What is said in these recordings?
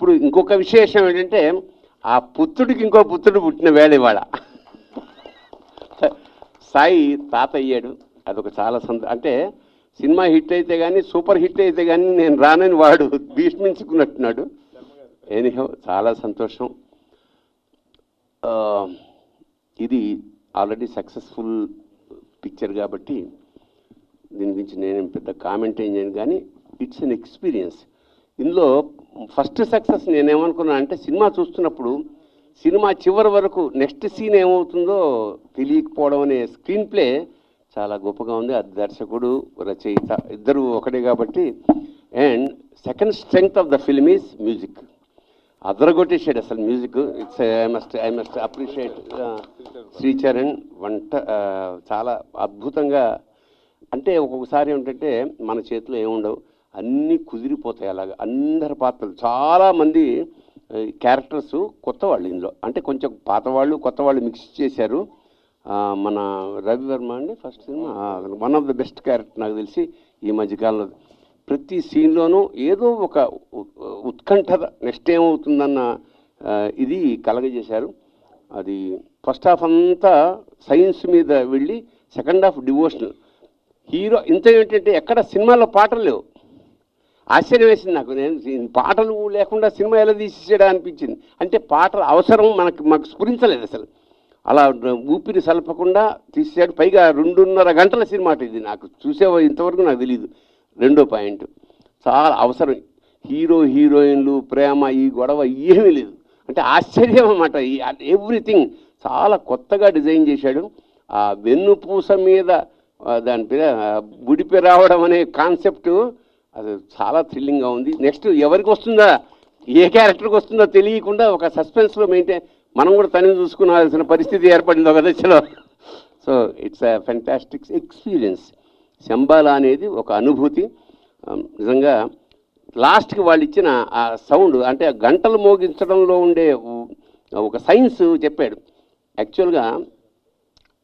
ఇప్పుడు ఇంకొక విశేషం ఏంటంటే ఆ పుత్రుడికి ఇంకో పుత్రుడు పుట్టిన వేళ ఇవాళ సాయి తాత అయ్యాడు. అదొక చాలా అంటే సినిమా హిట్ అయితే కానీ సూపర్ హిట్ అయితే కానీ నేను రానని వాడు భీష్మించుకున్నట్టున్నాడు. ఎనీహౌ చాలా సంతోషం. ఇది ఆల్రెడీ సక్సెస్ఫుల్ పిక్చర్ కాబట్టి దీని గురించి నేనేం పెద్ద కామెంట్ ఏం చేయను, కానీ ఇట్స్ అన్ ఎక్స్పీరియన్స్. ఇందులో ఫస్ట్ సక్సెస్ నేనేమనుకున్నా అంటే సినిమా చూస్తున్నప్పుడు సినిమా చివరి వరకు నెక్స్ట్ సీన్ ఏమవుతుందో తెలియకపోవడం అనే స్క్రీన్ ప్లే చాలా గొప్పగా ఉంది. అది దర్శకుడు రచయిత ఇద్దరు ఒకటే కాబట్టి. And second strength of the film is music. అదరగొట్టేసాడు అసలు music. It's I must appreciate Sricharan చాలా అద్భుతంగా. అంటే ఒక్కొక్కసారి ఏంటంటే మన చేతిలో ఏముండవు, అన్నీ కుదిరిపోతాయి. అలాగా అందరి పాత్రలు చాలామంది క్యారెక్టర్స్ కొత్త వాళ్ళు ఇందులో, అంటే కొంచెం పాత వాళ్ళు కొత్త వాళ్ళు మిక్స్ చేశారు. మన రవివర్మ అండి first cinema one of the best character నాకు తెలిసి ఈ మధ్యకాలంలో. ప్రతి సీన్లోనూ ఏదో ఒక ఉత్కంఠ నెక్స్ట్ ఏమవుతుందన్న ఇది కలగజేశారు. అది ఫస్ట్ హాఫ్ అంతా సైన్స్ మీద వెళ్ళి సెకండ్ హాఫ్ డివోషనల్. హీరో ఇంత ఏంటంటే ఎక్కడ సినిమాలో పాటలు లేవు. ఆశ్చర్యం వేసింది నాకు. నేను పాటలు లేకుండా సినిమా ఎలా తీసేసాడా అనిపించింది. అంటే పాటల అవసరం మాకు స్ఫురించలేదు అసలు. అలా ఊపిరి సలపకుండా తీసేసాడు. పైగా 2.5 గంటల సినిమా ఇది. నాకు చూసేవో ఇంతవరకు నాకు తెలియదు. రెండో పాయింట్ చాలా అవసరం. హీరో హీరోయిన్లు ప్రేమ ఈ గొడవ ఏమీ లేదు. అంటే ఆశ్చర్యం అన్నమాట. ఎవ్రీథింగ్ చాలా కొత్తగా డిజైన్ చేశాడు. ఆ వెన్నుపూస మీద దాని పేరు బుడిపి రావడం అనే కాన్సెప్ట్ అది చాలా థ్రిల్లింగ్గా ఉంది. నెక్స్ట్ ఎవరికి వస్తుందా, ఏ క్యారెక్టర్కి వస్తుందో తెలియకుండా ఒక సస్పెన్స్లో మెయింటైన్, మనం కూడా తనని చూసుకునాల్సిన పరిస్థితి ఏర్పడింది ఒక దశలో. So it's a fantastic experience. Shambhala అనేది ఒక అనుభూతి నిజంగా. లాస్ట్కి వాళ్ళు ఇచ్చిన ఆ సౌండ్, అంటే గంటలు మోగించడంలో ఉండే ఒక సైన్స్ చెప్పాడు. యాక్చువల్గా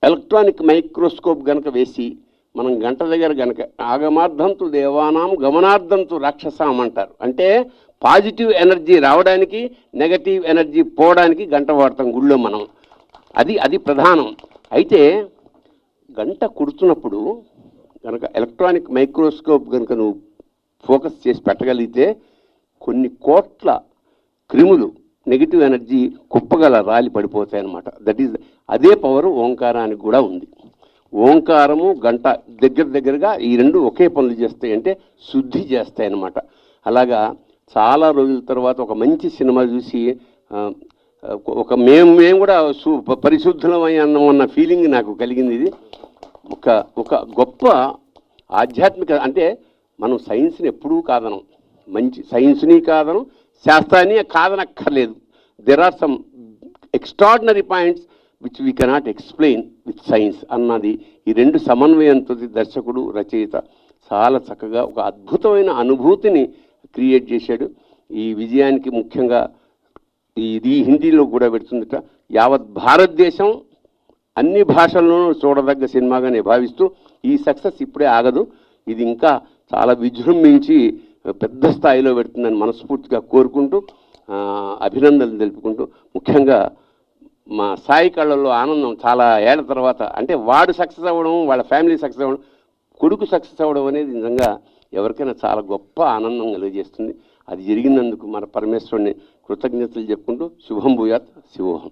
ఎలక్ట్రానిక్ మైక్రోస్కోప్ కనుక వేసి మనం గంట దగ్గర కనుక ఆగమార్థంతు దేవానాం గమనార్థంతు రాక్షసాం అంటారు. అంటే పాజిటివ్ ఎనర్జీ రావడానికి నెగటివ్ ఎనర్జీ పోవడానికి గంట వాడతాం గుళ్ళో మనం. అది ప్రధానం. అయితే గంట కుడుతున్నప్పుడు కనుక ఎలక్ట్రానిక్ మైక్రోస్కోప్ కనుక నువ్వు ఫోకస్ చేసి పెట్టగలిగితే కొన్ని కోట్ల క్రిములు నెగిటివ్ ఎనర్జీ కుప్పగల రాలి పడిపోతాయి అన్నమాట. దట్ ఈజ్ అదే పవర్ ఓంకారానికి కూడా ఉంది. ఓంకారము గంట దగ్గరగా ఈ రెండు ఒకే పనులు చేస్తాయి, అంటే శుద్ధి చేస్తాయి అన్నమాట. అలాగా చాలా రోజుల తర్వాత ఒక మంచి సినిమా చూసి ఒక మేము కూడా పరిశుద్ధమన్న ఫీలింగ్ నాకు కలిగింది. ఇది ఒక గొప్ప ఆధ్యాత్మిక, అంటే మనం సైన్స్ని ఎప్పుడూ కాదనం, మంచి సైన్స్ని కాదనం, శాస్త్రాన్ని కాదనక్కర్లేదు. There are some extraordinary points which we cannot explain with science అన్నది. ఈ రెండు సమన్వయంతో దర్శకుడు రచయిత చాలా చక్కగా ఒక అద్భుతమైన అనుభూతిని క్రియేట్ చేశాడు. ఈ విజయానికి ముఖ్యంగా ఇది హిందీలో కూడా పెడుతుందట. యావత్ భారతదేశం అన్ని భాషల్లోనూ చూడదగ్గ సినిమాగా నేను భావిస్తూ, ఈ సక్సెస్ ఇప్పుడే ఆగదు, ఇది ఇంకా చాలా విజృంభించి పెద్ద స్థాయిలో పెడుతుందని మనస్ఫూర్తిగా కోరుకుంటూ అభినందనలు తెలుపుకుంటూ, ముఖ్యంగా మా సాయి కళ్ళల్లో ఆనందం చాలా ఏళ్ల తర్వాత. అంటే వాడు సక్సెస్ అవ్వడం, వాళ్ళ ఫ్యామిలీ సక్సెస్ అవ్వడం, కొడుకు సక్సెస్ అవ్వడం అనేది నిజంగా ఎవరికైనా చాలా గొప్ప ఆనందం కలిగజేస్తుంది. అది జరిగినందుకు మన పరమేశ్వరుని కృతజ్ఞతలు చెప్పుకుంటూ శుభం భూయాత్ శివోహం.